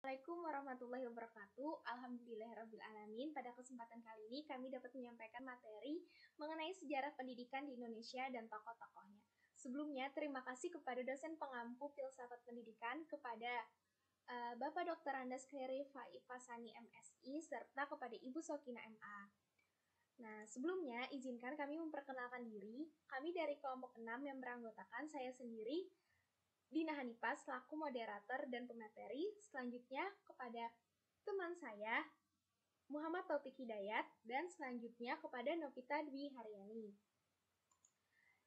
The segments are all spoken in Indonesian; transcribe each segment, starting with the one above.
Assalamualaikum warahmatullahi wabarakatuh. Alhamdulillahirrabbilalamin. Pada kesempatan kali ini kami dapat menyampaikan materi mengenai sejarah pendidikan di Indonesia dan tokoh-tokohnya. Sebelumnya, terima kasih kepada dosen pengampu filsafat pendidikan, kepada Bapak Dr. Andes Khairi Faifasani MSI, serta kepada Ibu Sokina MA. Nah, sebelumnya izinkan kami memperkenalkan diri. Kami dari kelompok 6 yang beranggotakan saya sendiri, Dina Hanifah, selaku moderator dan pemateri. Selanjutnya kepada teman saya, Muhammad Taufik Hidayat, dan selanjutnya kepada Novita Dwi Haryani.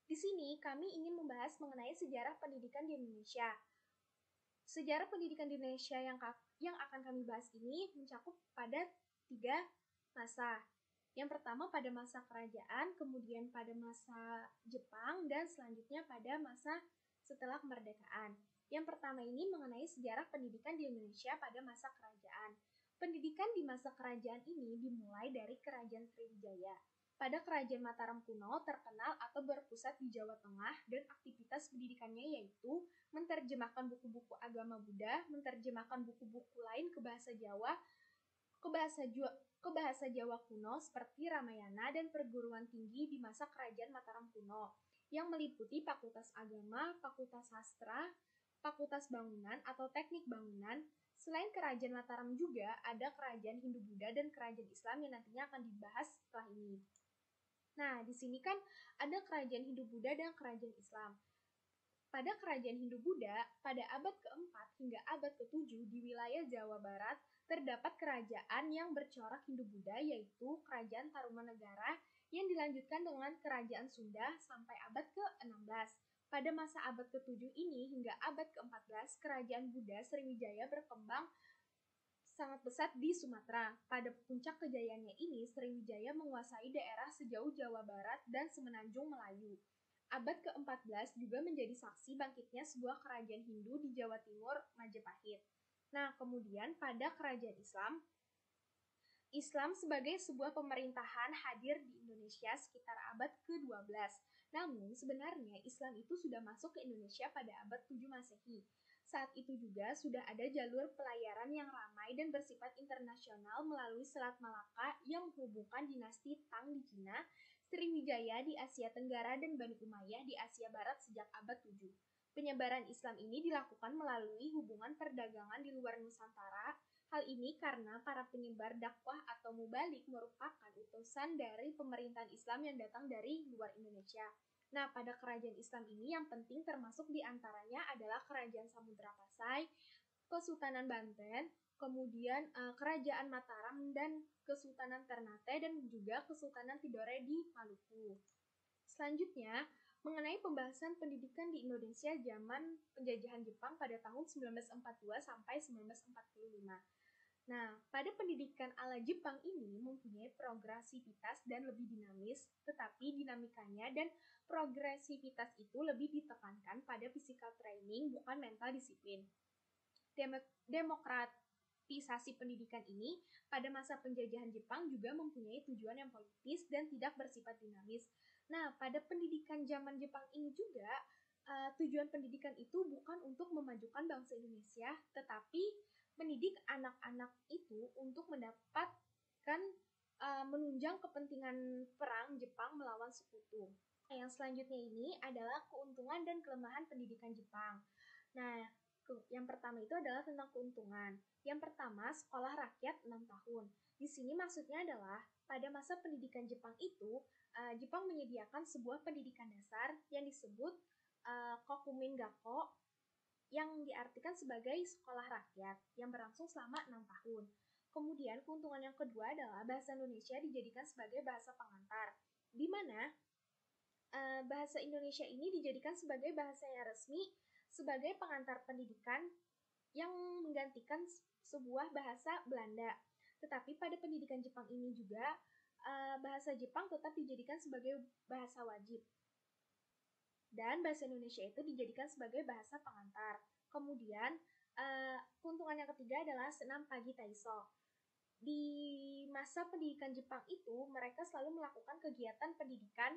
Di sini kami ingin membahas mengenai sejarah pendidikan di Indonesia. Sejarah pendidikan di Indonesia yang akan kami bahas ini mencakup pada 3 masa. Yang pertama pada masa kerajaan, kemudian pada masa Jepang, dan selanjutnya pada masa setelah kemerdekaan. Yang pertama ini mengenai sejarah pendidikan di Indonesia pada masa kerajaan. Pendidikan di masa kerajaan ini dimulai dari Kerajaan Sriwijaya. Pada Kerajaan Mataram kuno terkenal atau berpusat di Jawa Tengah, dan aktivitas pendidikannya yaitu menerjemahkan buku-buku agama Buddha, menerjemahkan buku-buku lain ke bahasa Jawa, ke bahasa Jawa kuno seperti Ramayana, dan perguruan tinggi di masa Kerajaan Mataram kuno yang meliputi Fakultas Agama, Fakultas Sastra, Fakultas Bangunan atau Teknik Bangunan. Selain Kerajaan Mataram juga ada Kerajaan Hindu-Buddha dan Kerajaan Islam yang nantinya akan dibahas setelah ini. Nah, di sini kan ada Kerajaan Hindu-Buddha dan Kerajaan Islam. Pada Kerajaan Hindu-Buddha, pada abad ke-4 hingga abad ke-7 di wilayah Jawa Barat, terdapat kerajaan yang bercorak Hindu-Buddha, yaitu Kerajaan Tarumanegara, yang dilanjutkan dengan Kerajaan Sunda sampai abad ke-16. Pada masa abad ke-7 ini hingga abad ke-14, Kerajaan Buddha Sriwijaya berkembang sangat besar di Sumatera. Pada puncak kejayaannya ini, Sriwijaya menguasai daerah sejauh Jawa Barat dan semenanjung Melayu. Abad ke-14 juga menjadi saksi bangkitnya sebuah kerajaan Hindu di Jawa Timur, Majapahit. Nah, kemudian pada Kerajaan Islam sebagai sebuah pemerintahan hadir di Indonesia sekitar abad ke-12. Namun, sebenarnya Islam itu sudah masuk ke Indonesia pada abad 7 Masehi. Saat itu juga sudah ada jalur pelayaran yang ramai dan bersifat internasional melalui Selat Malaka yang menghubungkan dinasti Tang di Cina, Sriwijaya di Asia Tenggara, dan Bani Umayyah di Asia Barat sejak abad 7. Penyebaran Islam ini dilakukan melalui hubungan perdagangan di luar Nusantara. Hal ini karena para penyebar dakwah atau mubalik merupakan utusan dari pemerintahan Islam yang datang dari luar Indonesia. Nah, pada kerajaan Islam ini yang penting termasuk diantaranya adalah Kerajaan Samudra Pasai, Kesultanan Banten, kemudian Kerajaan Mataram, dan Kesultanan Ternate, dan juga Kesultanan Tidore di Maluku. Selanjutnya, mengenai pembahasan pendidikan di Indonesia zaman penjajahan Jepang pada tahun 1942 sampai 1945. Nah, pada pendidikan ala Jepang ini mempunyai progresivitas dan lebih dinamis, tetapi dinamikanya dan progresivitas itu lebih ditekankan pada physical training, bukan mental disiplin. Demokratisasi pendidikan ini pada masa penjajahan Jepang juga mempunyai tujuan yang politis dan tidak bersifat dinamis. Nah, pada pendidikan zaman Jepang ini juga, tujuan pendidikan itu bukan untuk memajukan bangsa Indonesia, tetapi mendidik anak-anak itu untuk mendapatkan menunjang kepentingan perang Jepang melawan Sekutu. Yang selanjutnya ini adalah keuntungan dan kelemahan pendidikan Jepang. Nah, yang pertama itu adalah tentang keuntungan. Yang pertama, sekolah rakyat 6 tahun. Di sini maksudnya adalah pada masa pendidikan Jepang itu, Jepang menyediakan sebuah pendidikan dasar yang disebut Kokumin Gakko, yang diartikan sebagai sekolah rakyat yang berlangsung selama 6 tahun. Kemudian keuntungan yang kedua adalah bahasa Indonesia dijadikan sebagai bahasa pengantar, di mana bahasa Indonesia ini dijadikan sebagai bahasa yang resmi sebagai pengantar pendidikan yang menggantikan sebuah bahasa Belanda. Tetapi pada pendidikan Jepang ini juga bahasa Jepang tetap dijadikan sebagai bahasa wajib. Dan bahasa Indonesia itu dijadikan sebagai bahasa pengantar. Kemudian, keuntungan yang ketiga adalah senam pagi Taiso. Di masa pendidikan Jepang itu, mereka selalu melakukan kegiatan pendidikan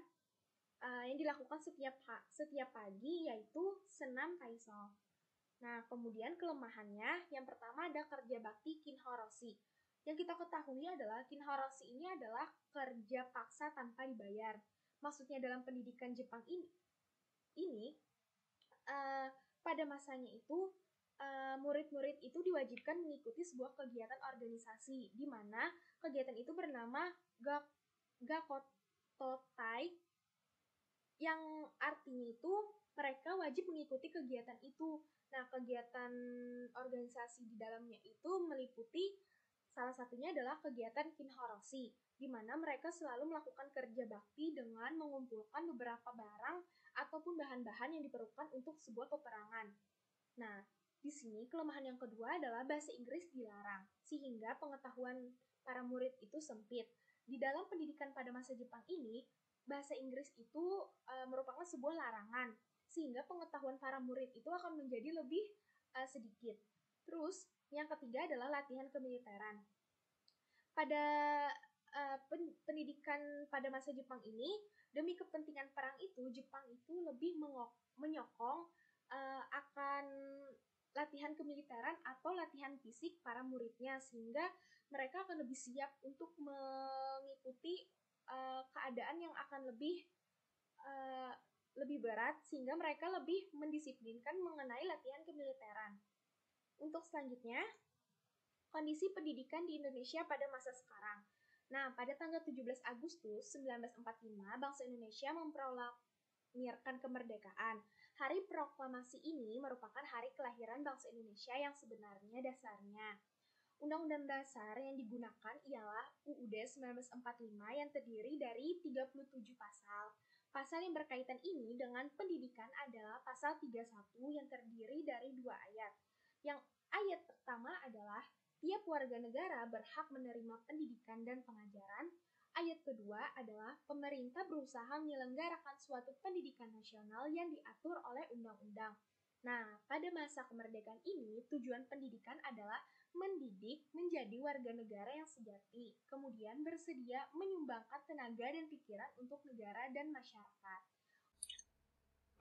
yang dilakukan setiap pagi, yaitu senam Taiso. Nah, kemudian kelemahannya, yang pertama ada kerja bakti kinhoroshi. Yang kita ketahui adalah kinhoroshi ini adalah kerja paksa tanpa dibayar. Maksudnya dalam pendidikan Jepang ini pada masanya itu murid-murid itu diwajibkan mengikuti sebuah kegiatan organisasi, di mana kegiatan itu bernama Gakototai, yang artinya itu mereka wajib mengikuti kegiatan itu. Nah, kegiatan organisasi di dalamnya itu meliputi salah satunya adalah kegiatan kinhoroshi, di mana mereka selalu melakukan kerja bakti dengan mengumpulkan beberapa barang ataupun bahan-bahan yang diperlukan untuk sebuah peperangan. Nah, di sini kelemahan yang kedua adalah bahasa Inggris dilarang, sehingga pengetahuan para murid itu sempit. Di dalam pendidikan pada masa Jepang ini, bahasa Inggris itu merupakan sebuah larangan, sehingga pengetahuan para murid itu akan menjadi lebih sedikit. Terus, yang ketiga adalah latihan kemiliteran. Pada pendidikan pada masa Jepang ini, demi kepentingan perang itu, Jepang itu lebih menyokong akan latihan kemiliteran atau latihan fisik para muridnya, sehingga mereka akan lebih siap untuk mengikuti keadaan yang akan lebih berat, sehingga mereka lebih mendisiplinkan mengenai latihan kemiliteran. Untuk selanjutnya, kondisi pendidikan di Indonesia pada masa sekarang. Nah, pada tanggal 17 Agustus 1945, bangsa Indonesia memproklamirkan kemerdekaan. Hari proklamasi ini merupakan hari kelahiran bangsa Indonesia yang sebenarnya dasarnya. Undang-undang dasar yang digunakan ialah UUD 1945 yang terdiri dari 37 pasal. Pasal yang berkaitan ini dengan pendidikan adalah pasal 31 yang terdiri dari 2 ayat. Yang ayat pertama adalah tiap warga negara berhak menerima pendidikan dan pengajaran. Ayat kedua adalah pemerintah berusaha menyelenggarakan suatu pendidikan nasional yang diatur oleh undang-undang. Nah, pada masa kemerdekaan ini, tujuan pendidikan adalah mendidik menjadi warga negara yang sejati, kemudian bersedia menyumbangkan tenaga dan pikiran untuk negara dan masyarakat.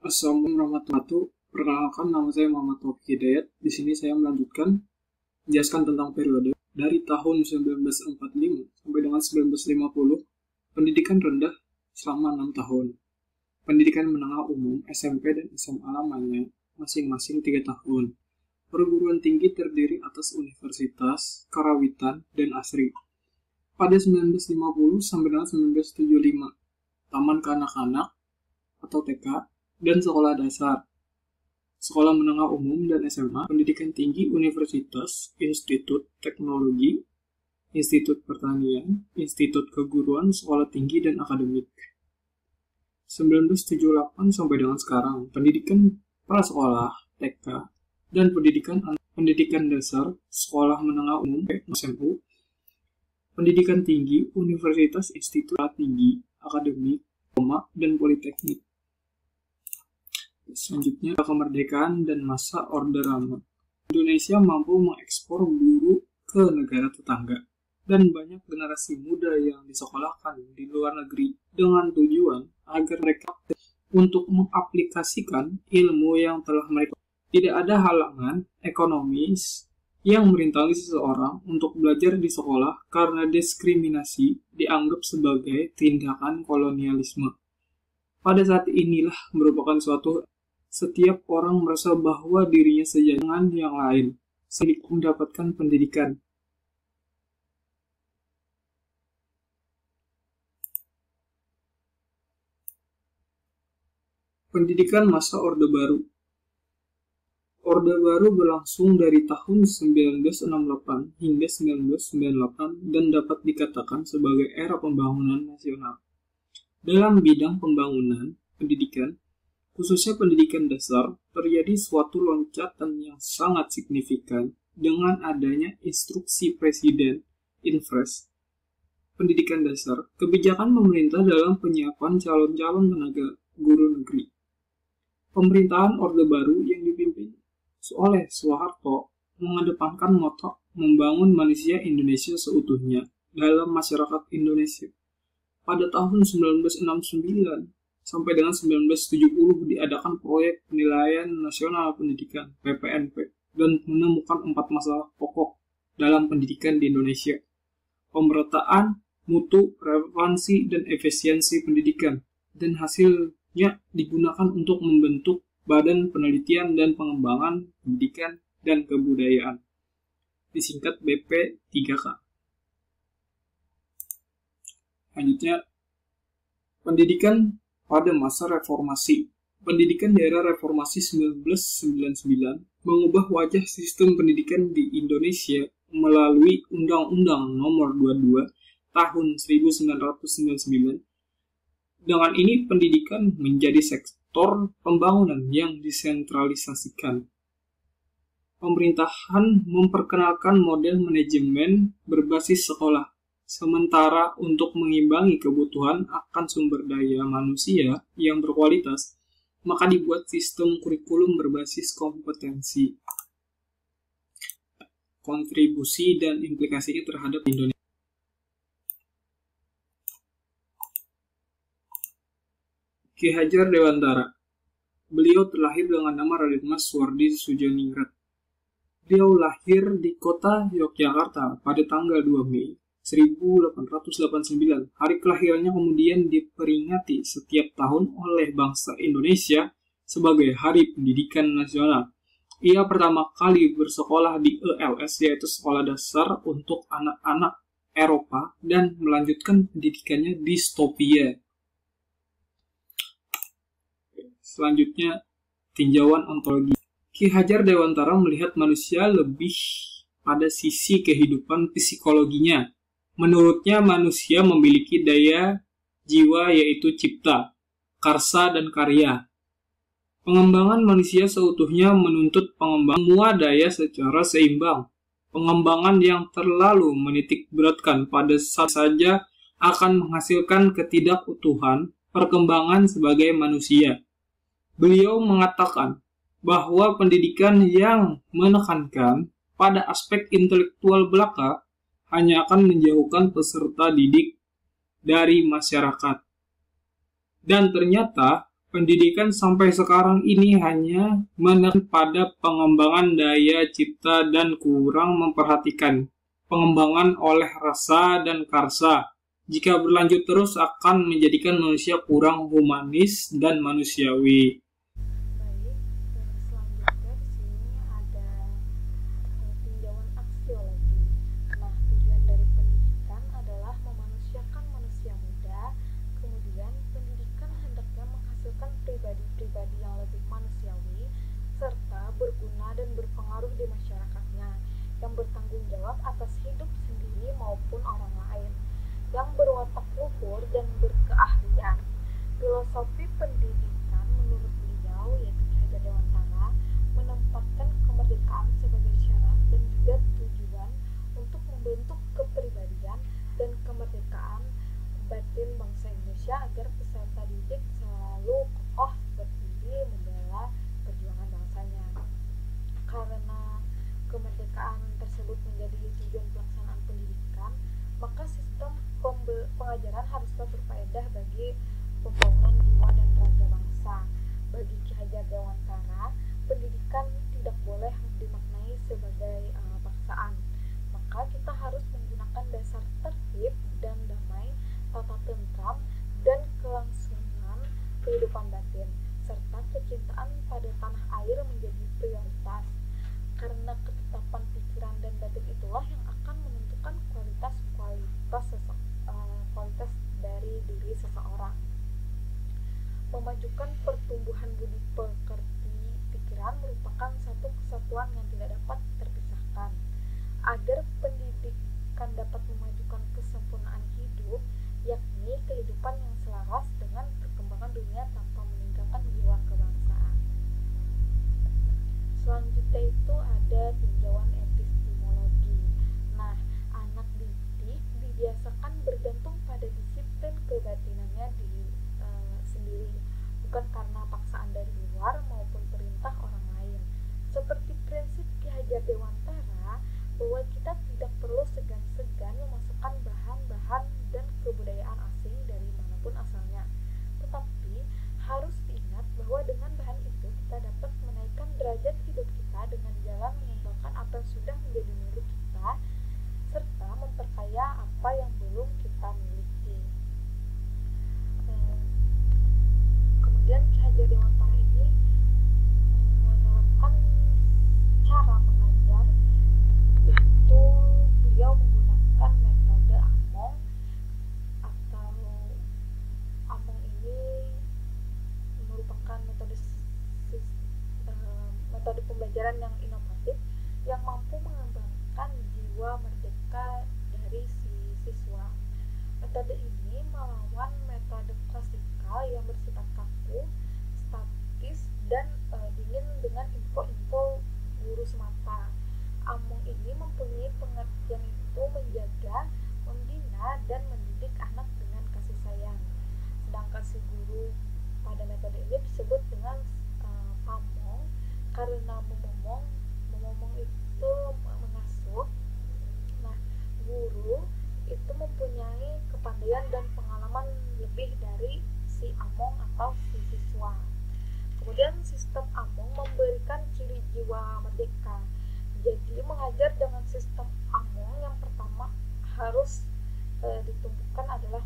Assalamualaikum warahmatullahi wabarakatuh. Perkenalkan, nama saya Muhammad Taufik Hidayat. Di sini saya melanjutkan menjelaskan tentang periode dari tahun 1945 sampai dengan 1950, pendidikan rendah selama 6 tahun. Pendidikan menengah umum, SMP dan SMA lamanya masing-masing 3 tahun. Perguruan tinggi terdiri atas Universitas, Karawitan, dan Asri. Pada 1950 sampai dengan 1975, Taman Kanak-kanak atau TK dan sekolah dasar, sekolah menengah umum dan SMA, pendidikan tinggi, Universitas, Institut Teknologi, Institut Pertanian, Institut Keguruan, sekolah tinggi dan akademik. 1978 sampai dengan sekarang, pendidikan prasekolah, TK, dan pendidikan dasar, sekolah menengah umum, SMU, pendidikan tinggi, Universitas, Institut Tinggi, Akademik, dan Politeknik. Selanjutnya, kemerdekaan dan masa Orde Lama. Indonesia mampu mengekspor guru ke negara tetangga, dan banyak generasi muda yang disekolahkan di luar negeri dengan tujuan agar mereka untuk mengaplikasikan ilmu yang telah mereka. Tidak ada halangan ekonomis yang merintangi seseorang untuk belajar di sekolah karena diskriminasi dianggap sebagai tindakan kolonialisme. Pada saat inilah merupakan setiap orang merasa bahwa dirinya sejajar dengan yang lain, sehingga mendapatkan pendidikan. Pendidikan masa Orde Baru. Orde Baru berlangsung dari tahun 1968 hingga 1998 dan dapat dikatakan sebagai era pembangunan nasional. Dalam bidang pembangunan pendidikan, khususnya pendidikan dasar, terjadi suatu loncatan yang sangat signifikan dengan adanya instruksi Presiden Infres pendidikan dasar, kebijakan pemerintah dalam penyiapan calon-calon tenaga guru negeri. Pemerintahan Orde Baru yang dipimpin oleh Soeharto mengedepankan moto membangun manusia Indonesia seutuhnya dalam masyarakat Indonesia. Pada tahun 1969, sampai dengan 1970 diadakan proyek penilaian nasional pendidikan (PPNP) dan menemukan 4 masalah pokok dalam pendidikan di Indonesia: pemerataan, mutu, relevansi, dan efisiensi pendidikan, dan hasilnya digunakan untuk membentuk Badan Penelitian dan Pengembangan Pendidikan dan Kebudayaan, disingkat BP3K. Selanjutnya, pendidikan pada masa reformasi. Pendidikan di era reformasi 1999 mengubah wajah sistem pendidikan di Indonesia melalui Undang-Undang Nomor 22 Tahun 1999. Dengan ini, pendidikan menjadi sektor pembangunan yang disentralisasikan. Pemerintahan memperkenalkan model manajemen berbasis sekolah, sementara untuk mengimbangi kebutuhan akan sumber daya manusia yang berkualitas, maka dibuat sistem kurikulum berbasis kompetensi, kontribusi, dan implikasinya terhadap Indonesia. Ki Hajar Dewantara. Beliau terlahir dengan nama Radit Mas Suwardi Sudjoningrat. Beliau lahir di kota Yogyakarta pada tanggal 2 Mei 1889. Hari kelahirannya kemudian diperingati setiap tahun oleh bangsa Indonesia sebagai Hari Pendidikan Nasional. Ia pertama kali bersekolah di ELS, yaitu Sekolah Dasar untuk Anak-anak Eropa, dan melanjutkan pendidikannya di Stopia. Selanjutnya, tinjauan ontologi. Ki Hajar Dewantara melihat manusia lebih pada sisi kehidupan psikologinya. Menurutnya, manusia memiliki daya jiwa, yaitu cipta, karsa, dan karya. Pengembangan manusia seutuhnya menuntut pengembangan semua daya secara seimbang. Pengembangan yang terlalu menitik beratkan pada satu saja akan menghasilkan ketidakutuhan perkembangan sebagai manusia. Beliau mengatakan bahwa pendidikan yang menekankan pada aspek intelektual belaka hanya akan menjauhkan peserta didik dari masyarakat. Dan ternyata pendidikan sampai sekarang ini hanya menekan pada pengembangan daya cipta dan kurang memperhatikan pengembangan oleh rasa dan karsa. Jika berlanjut terus akan menjadikan manusia kurang humanis dan manusiawi. Pribadi yang lebih manusiawi serta berguna dan berpengaruh di masyarakatnya, yang bertanggung jawab atas hidup sendiri maupun orang lain, yang berwatak luhur dan berkeahlian. Filosofi pendidikan menurut beliau, yaitu Ki Hajar Dewantara, menempatkan kemerdekaan sebagai syarat dan juga tujuan untuk membentuk kepribadian dan kemerdekaan batin bangsa Indonesia agar peserta didik selalu kokoh berdiri membela perjuangan bangsanya. Karena kemerdekaan tersebut menjadi tujuan pelaksanaan pendidikan, maka sistem pengajaran haruslah berfaedah bagi pembangunan jiwa dan raga bangsa. Bagi Ki Hajar Dewantara, pendidikan tidak boleh dimaknai sebagai paksaan. Maka kita harus menggunakan dasar tertib dan damai, tata tentram, dan kelangsungan kehidupan batin, serta kecintaan pada tanah air menjadi prioritas. Karena ketetapan pikiran dan batin itulah yang akan menentukan kualitas dari diri seseorang. Memajukan pertumbuhan budi pekerti pikiran merupakan satu kesatuan yang tidak dapat terpisahkan. Agar pendidikan dapat memajukan kesempurnaan hidup, yakni kehidupan yang selaras dengan perkembangan dunia tanpa meninggalkan jiwa kebangsaan. Selanjutnya itu ada tinjauan epistemologi. Nah, anak didik dibiasakan bergantung pada disiplin kebatinannya sendiri, bukan karena paksaan dari luar maupun perintah orang lain. Seperti prinsip Ki Hajar Dewantara bahwa kita tidak perlu segan-segan memasukkan bahan-bahan dan kebudayaan asing dari manapun asalnya, tetapi Metode ini melawan metode klasikal yang bersifat kaku, statis, dan dingin dengan info-info guru semata. Among ini mempunyai pengertian itu menjaga, membina, dan mendidik anak dengan kasih sayang. Sedangkan si guru pada metode ini disebut dengan pamong, karena memomong itu mengasuh. Nah, guru itu mempunyai kepandaian dan pengalaman lebih dari si among atau si siswa. Kemudian sistem among memberikan ciri jiwa merdeka. Jadi mengajar dengan sistem among yang pertama harus ditumbuhkan adalah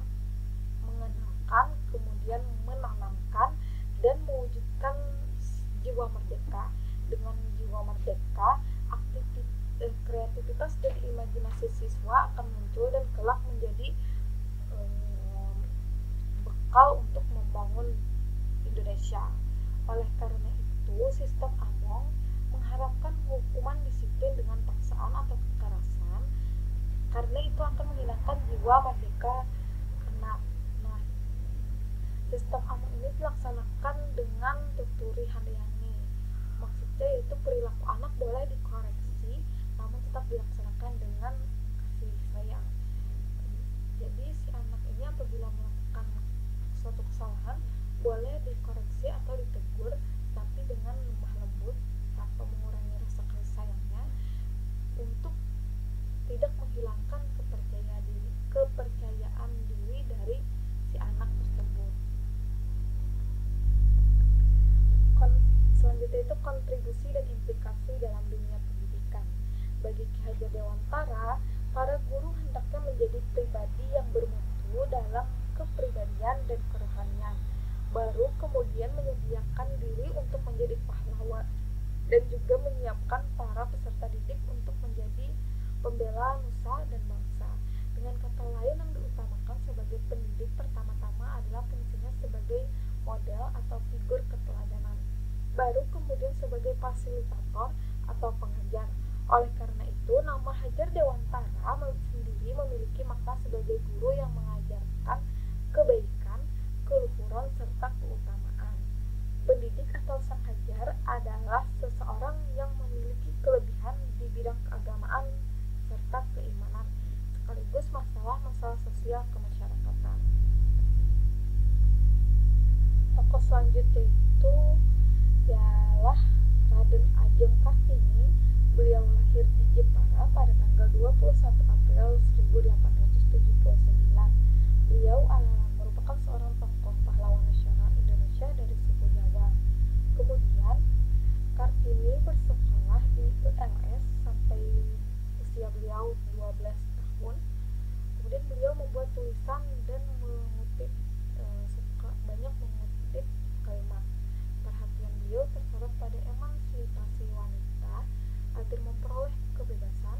mengenalkan, kemudian menanamkan, dan mewujudkan jiwa merdeka. Dengan jiwa merdeka, kreativitas dan imajinasi siswa akan muncul dan kelak menjadi bekal untuk membangun Indonesia. Oleh karena itu, sistem among mengharapkan hukuman disiplin dengan paksaan atau kekerasan, karena itu akan menghilangkan jiwa merdeka anak. Nah, sistem among ini dilaksanakan dengan tuturi handayani. Maksudnya yaitu perilaku anak boleh dikoreksi, namun tetap dilaksanakan dengan kasih sayang. Jadi si anak ini apabila melakukan suatu kesalahan boleh dikoreksi atau ditegur, tapi dengan lemah lembut tanpa mengurangi rasa kasih sayangnya, untuk tidak menghilangkan kepercayaan diri dari si anak tersebut. Selanjutnya itu kontribusi dan implikasi dalam dunia pendidikan. Bagi Ki Hajar Dewantara, para guru hendaknya menjadi pribadi yang bermutu dalam kepribadian dan kerohanian, baru kemudian menyediakan diri untuk menjadi pahlawan, dan juga menyiapkan para peserta didik untuk menjadi pembela nusa dan bangsa. Dengan kata lain, yang diutamakan sebagai pendidik pertama-tama adalah fungsinya sebagai model atau figur keteladanan, baru kemudian sebagai fasilitator atau pengajar. Oleh karena itu, nama Hajar Dewantara sendiri memiliki makna sebagai guru yang mengajarkan kebaikan, keluhuran, serta keutamaan. Pendidik atau sang hajar adalah seseorang yang memiliki kelebihan di bidang keagamaan serta keimanan, sekaligus masalah-masalah sosial kemasyarakatan. Tokoh selanjutnya itu ialah Raden Ajeng Kartini. Beliau lahir di Jepara pada tanggal 21 April 1879. Beliau merupakan seorang tokoh pahlawan nasional Indonesia dari suku Jawa. Kemudian Kartini bersekolah di ULS sampai usia beliau 12 tahun. Kemudian beliau membuat tulisan dan mengutip banyak mengutip kalimat. Perhatian beliau tersorot pada emansipasi wanita agar memperoleh kebebasan,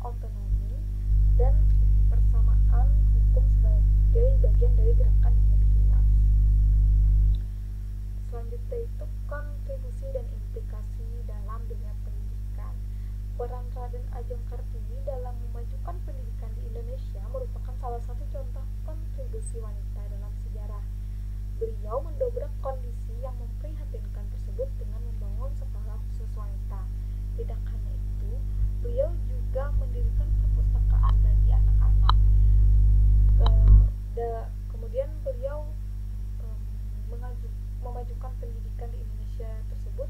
otonomi, dan persamaan hukum sebagai bagian dari gerakan yang lebih luas. Selanjutnya itu kontribusi dan implikasi dalam dunia pendidikan. Peran Raden Ajeng Kartini dalam memajukan pendidikan di Indonesia merupakan salah satu contoh kontribusi wanita dalam sejarah. Beliau mendobrak kondisi yang memprihatinkan tersebut dengan membangun sekolah khusus wanita. Tidak hanya itu, beliau juga mendirikan perpustakaan bagi anak-anak. Kemudian beliau memajukan pendidikan di Indonesia tersebut,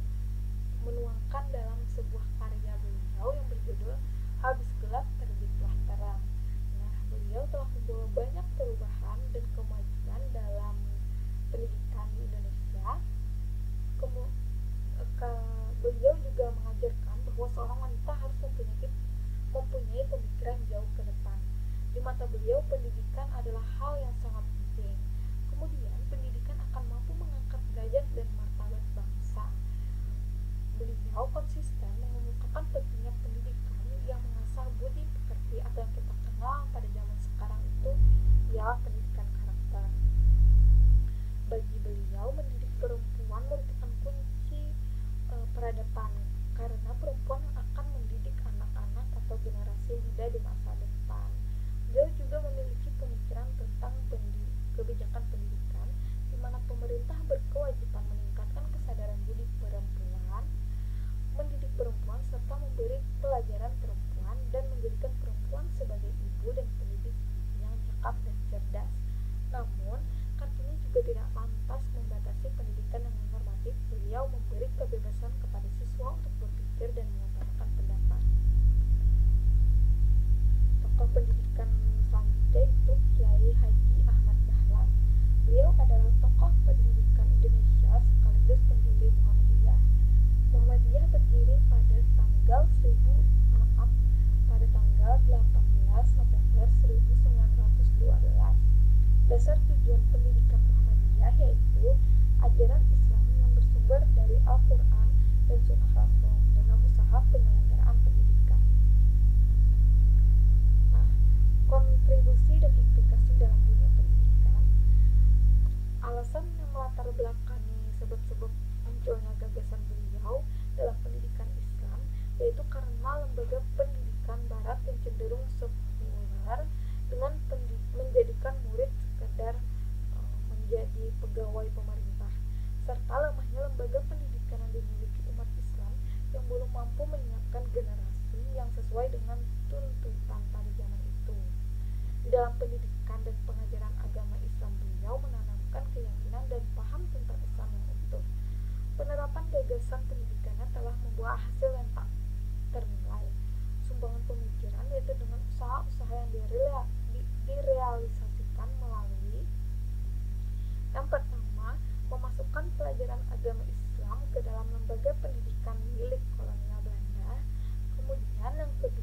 menuangkan dalam sebuah karya beliau yang berjudul Habis Gelap Terbitlah Terang. Nah, beliau telah membawa banyak perubahan dan kemajuan dalam pendidikan di Indonesia. Beliau juga mengajarkan bahwa seorang wanita harus mempunyai pemikiran jauh ke depan. Di mata beliau, pendidikan adalah hal yang sangat penting. Kemudian, pendidikan akan mampu mengangkat derajat dan martabat bangsa. Beliau konsisten mengemukakan pentingnya pendidikan yang mengasah budi pekerti atau yang kita kenal pada zaman sekarang itu ialah pendidikan karakter. Bagi beliau, mendidik perempuan merupakan kunci peradaban, karena perempuan akan mendidik anak-anak atau generasi muda di masa depan. Beliau juga memiliki pemikiran tentang kebijakan pendidikan, di mana pemerintah berkewajiban meningkatkan kesadaran budi perempuan, mendidik perempuan serta memberi pelajaran perempuan dan menjadikan perempuan sebagai ibu dan pendidik yang cakap dan cerdas. Namun, Kartini juga tidak lantas membatasi pendidikan dengan normatif. Beliau memberi kebebasan kepada siswa untuk berpikir dan mengutarakan pendapat. Tokoh pendidikan selanjutnya itu Kiai Haji Ahmad Dahlan. Beliau adalah tokoh pendidikan Indonesia sekaligus pendiri Muhammadiyah. Muhammadiyah berdiri pada tanggal 18 November 1912. Dasar tujuan pendidikan Muhammadiyah yaitu ajaran Islam yang bersumber dari Al-Quran dan Sunnah Rasul dalam usaha penyelenggaraan pendidikan. Nah, kontribusi dan implikasi dalam dunia pendidikan. Alasan yang melatar belakangi sebab-sebab munculnya gagasan beliau dalam pendidikan Islam yaitu karena lembaga pendidikan Barat yang cenderung sekuler dengan menjadikan murid sekedar menjadi pegawai pemerintah, serta lemahnya lembaga pendidikan yang dimiliki umat Islam yang belum mampu menyiapkan generasi yang sesuai dengan tuntutan pada zaman itu. Di dalam pendidikan dan pengajaran agama Islam, beliau menanamkan keyakinan dan paham tentang Islam yang utuh. Penerapan gagasan pendidikannya telah membuah hasil yang tak ternilai. Sumbangan pemikiran yaitu dengan usaha-usaha yang direalisasikan melalui yang pertama, memasukkan pelajaran agama Islam ke dalam lembaga pendidikan milik kolonial Belanda. Kemudian yang kedua,